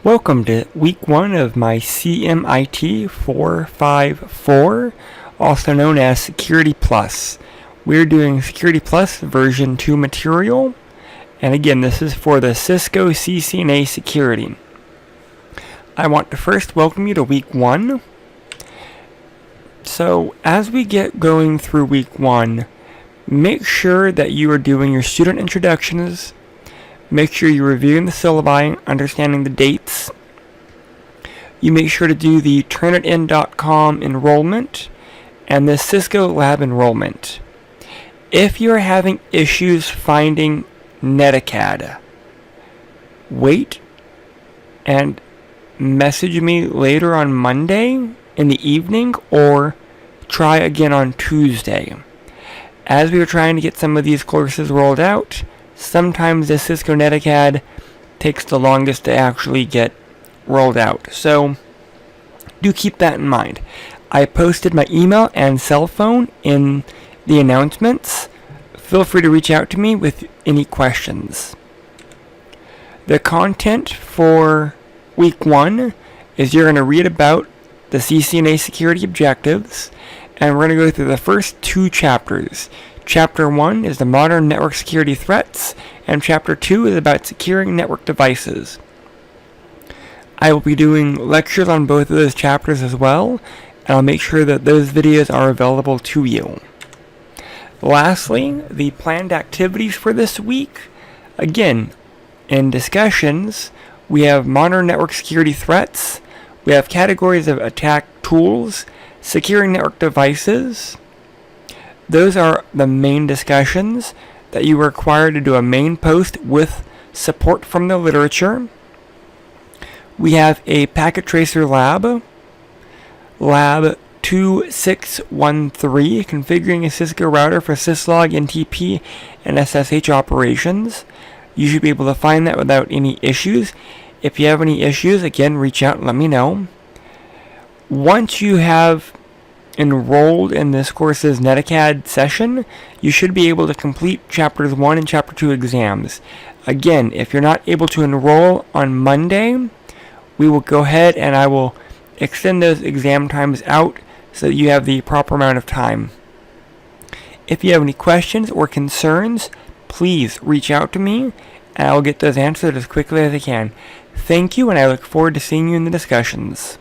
Welcome to week 1 of my CMIT 454, also known as Security Plus. We're doing Security Plus version 2 material, and again, this is for the Cisco CCNA security. I want to first welcome you to week 1. So, as we get going through week 1, make sure that you are doing your student introductions. Make sure you're reviewing the syllabi, understanding the dates. You make sure to do the turnitin.com enrollment and the Cisco lab enrollment. If you're having issues finding Netacad, wait and message me later on Monday in the evening or try again on Tuesday. As we are trying to get some of these courses rolled out, sometimes the Cisco Netacad takes the longest to actually get rolled out. So do keep that in mind. I posted my email and cell phone in the announcements. Feel free to reach out to me with any questions. The content for week 1 is you're going to read about the CCNA security objectives, and we're going to go through the first 2 chapters. Chapter 1 is the modern network security threats, and Chapter 2 is about securing network devices. I will be doing lectures on both of those chapters as well, and I'll make sure that those videos are available to you. Lastly, the planned activities for this week. Again, in discussions, we have modern network security threats, we have categories of attack tools, securing network devices. Those are the main discussions that you are required to do a main post with support from the literature. We have a packet tracer lab, lab 2613, configuring a Cisco router for syslog, NTP, and SSH operations. You should be able to find that without any issues. If you have any issues, again, reach out and let me know. Once you have enrolled in this course's Netacad session, you should be able to complete Chapters 1 and Chapter 2 exams. Again, if you're not able to enroll on Monday, we will go ahead and I will extend those exam times out so that you have the proper amount of time. If you have any questions or concerns, please reach out to me and I will get those answered as quickly as I can. Thank you, and I look forward to seeing you in the discussions.